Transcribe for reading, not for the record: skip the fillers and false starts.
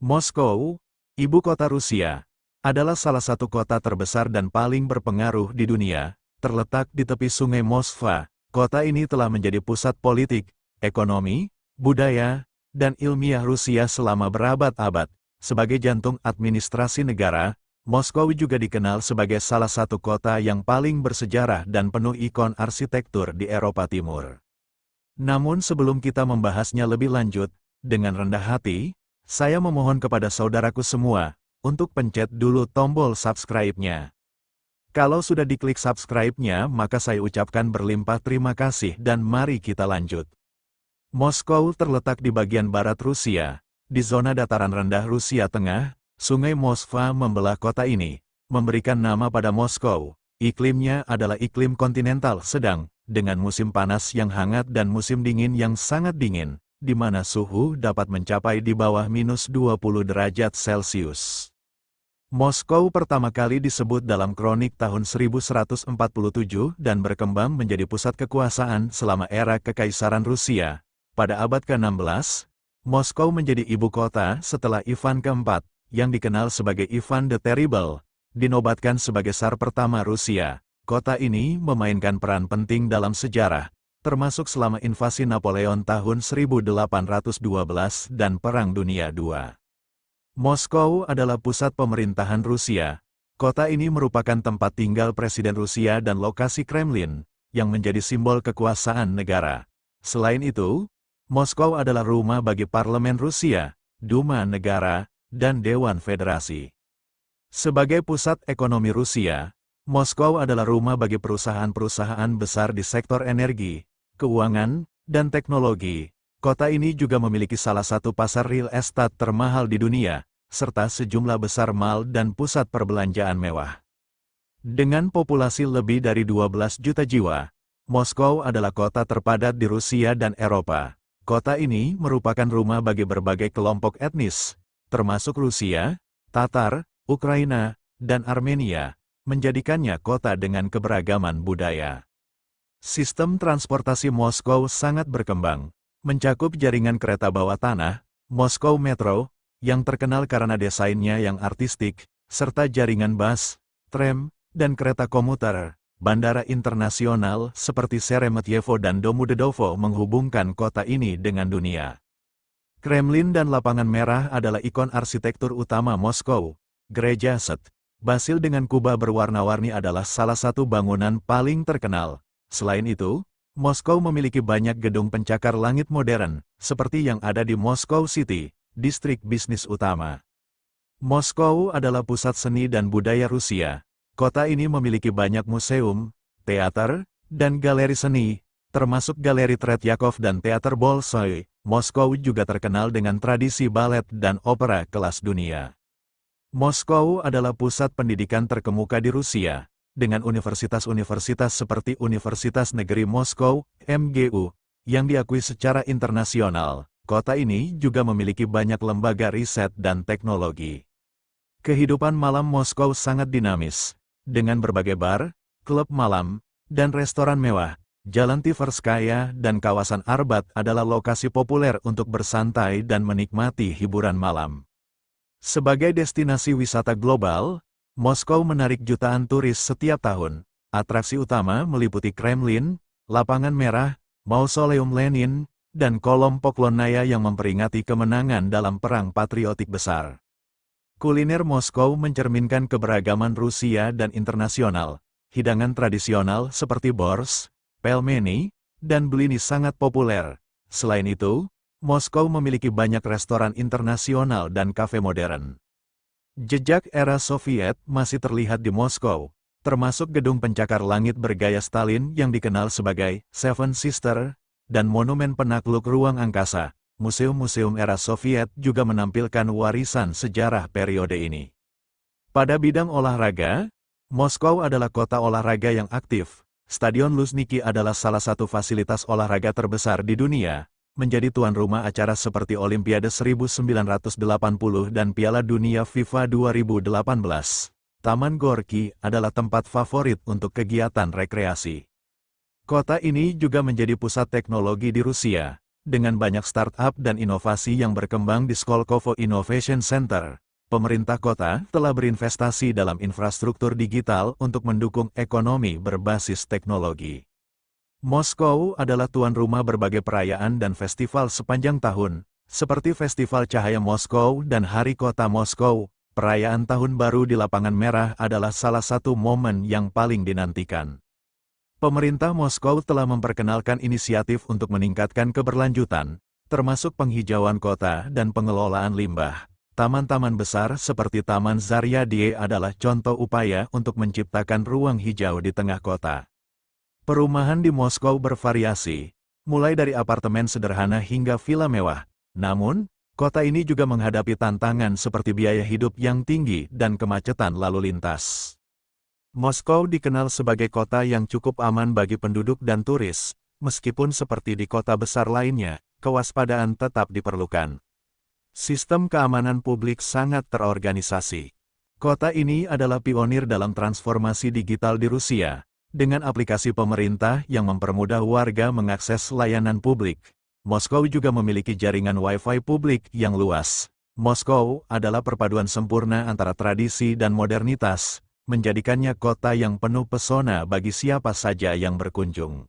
Moskow, ibu kota Rusia, adalah salah satu kota terbesar dan paling berpengaruh di dunia, terletak di tepi sungai Moskva. Kota ini telah menjadi pusat politik, ekonomi, budaya, dan ilmiah Rusia selama berabad-abad. Sebagai jantung administrasi negara, Moskow juga dikenal sebagai salah satu kota yang paling bersejarah dan penuh ikon arsitektur di Eropa Timur. Namun sebelum kita membahasnya lebih lanjut, dengan rendah hati, saya memohon kepada saudaraku semua, untuk pencet dulu tombol subscribe-nya. Kalau sudah diklik subscribe-nya, maka saya ucapkan berlimpah terima kasih dan mari kita lanjut. Moskow terletak di bagian barat Rusia, di zona dataran rendah Rusia Tengah. Sungai Moskva membelah kota ini, memberikan nama pada Moskow. Iklimnya adalah iklim kontinental sedang, dengan musim panas yang hangat dan musim dingin yang sangat dingin, di mana suhu dapat mencapai di bawah minus 20 derajat Celcius. Moskow pertama kali disebut dalam kronik tahun 1147 dan berkembang menjadi pusat kekuasaan selama era Kekaisaran Rusia. Pada abad ke-16, Moskow menjadi ibu kota setelah Ivan keempat, yang dikenal sebagai Ivan the Terrible, dinobatkan sebagai Tsar pertama Rusia. Kota ini memainkan peran penting dalam sejarah, termasuk selama invasi Napoleon tahun 1812 dan Perang Dunia II. Moskow adalah pusat pemerintahan Rusia. Kota ini merupakan tempat tinggal Presiden Rusia dan lokasi Kremlin, yang menjadi simbol kekuasaan negara. Selain itu, Moskow adalah rumah bagi Parlemen Rusia, Duma Negara, dan Dewan Federasi. Sebagai pusat ekonomi Rusia, Moskow adalah rumah bagi perusahaan-perusahaan besar di sektor energi, keuangan, dan teknologi. Kota ini juga memiliki salah satu pasar real estate termahal di dunia, serta sejumlah besar mall dan pusat perbelanjaan mewah. Dengan populasi lebih dari 12 juta jiwa, Moskow adalah kota terpadat di Rusia dan Eropa. Kota ini merupakan rumah bagi berbagai kelompok etnis, termasuk Rusia, Tatar, Ukraina, dan Armenia, menjadikannya kota dengan keberagaman budaya. Sistem transportasi Moskow sangat berkembang, mencakup jaringan kereta bawah tanah, Moskow Metro, yang terkenal karena desainnya yang artistik, serta jaringan bus, tram, dan kereta komuter. Bandara internasional seperti Sheremetyevo dan Domodedovo menghubungkan kota ini dengan dunia. Kremlin dan Lapangan Merah adalah ikon arsitektur utama Moskow. Gereja St. Basil dengan kubah berwarna-warni adalah salah satu bangunan paling terkenal. Selain itu, Moskow memiliki banyak gedung pencakar langit modern, seperti yang ada di Moskow City, distrik bisnis utama. Moskow adalah pusat seni dan budaya Rusia. Kota ini memiliki banyak museum, teater, dan galeri seni, termasuk Galeri Tretyakov dan Teater Bolshoi. Moskow juga terkenal dengan tradisi balet dan opera kelas dunia. Moskow adalah pusat pendidikan terkemuka di Rusia, dengan universitas-universitas seperti Universitas Negeri Moskow, MGU, yang diakui secara internasional. Kota ini juga memiliki banyak lembaga riset dan teknologi. Kehidupan malam Moskow sangat dinamis, dengan berbagai bar, klub malam, dan restoran mewah. Jalan Tverskaya dan kawasan Arbat adalah lokasi populer untuk bersantai dan menikmati hiburan malam. Sebagai destinasi wisata global, Moskow menarik jutaan turis setiap tahun. Atraksi utama meliputi Kremlin, Lapangan Merah, Mausoleum Lenin, dan Kolom Poklonnaya yang memperingati kemenangan dalam perang patriotik besar. Kuliner Moskow mencerminkan keberagaman Rusia dan internasional. Hidangan tradisional seperti borscht, pelmeni, dan blini sangat populer. Selain itu, Moskow memiliki banyak restoran internasional dan kafe modern. Jejak era Soviet masih terlihat di Moskow, termasuk gedung pencakar langit bergaya Stalin yang dikenal sebagai Seven Sisters, dan monumen penakluk ruang angkasa. Museum-museum era Soviet juga menampilkan warisan sejarah periode ini. Pada bidang olahraga, Moskow adalah kota olahraga yang aktif. Stadion Luzhniki adalah salah satu fasilitas olahraga terbesar di dunia, menjadi tuan rumah acara seperti Olimpiade 1980 dan Piala Dunia FIFA 2018. Taman Gorky adalah tempat favorit untuk kegiatan rekreasi. Kota ini juga menjadi pusat teknologi di Rusia. Dengan banyak startup dan inovasi yang berkembang di Skolkovo Innovation Center, pemerintah kota telah berinvestasi dalam infrastruktur digital untuk mendukung ekonomi berbasis teknologi. Moskow adalah tuan rumah berbagai perayaan dan festival sepanjang tahun, seperti Festival Cahaya Moskow dan Hari Kota Moskow. Perayaan Tahun Baru di Lapangan Merah adalah salah satu momen yang paling dinantikan. Pemerintah Moskow telah memperkenalkan inisiatif untuk meningkatkan keberlanjutan, termasuk penghijauan kota dan pengelolaan limbah. Taman-taman besar seperti Taman Zaryadye adalah contoh upaya untuk menciptakan ruang hijau di tengah kota. Perumahan di Moskow bervariasi, mulai dari apartemen sederhana hingga villa mewah. Namun, kota ini juga menghadapi tantangan seperti biaya hidup yang tinggi dan kemacetan lalu lintas. Moskow dikenal sebagai kota yang cukup aman bagi penduduk dan turis, meskipun seperti di kota besar lainnya, kewaspadaan tetap diperlukan. Sistem keamanan publik sangat terorganisasi. Kota ini adalah pionir dalam transformasi digital di Rusia, dengan aplikasi pemerintah yang mempermudah warga mengakses layanan publik. Moskow juga memiliki jaringan Wi-Fi publik yang luas. Moskow adalah perpaduan sempurna antara tradisi dan modernitas, menjadikannya kota yang penuh pesona bagi siapa saja yang berkunjung.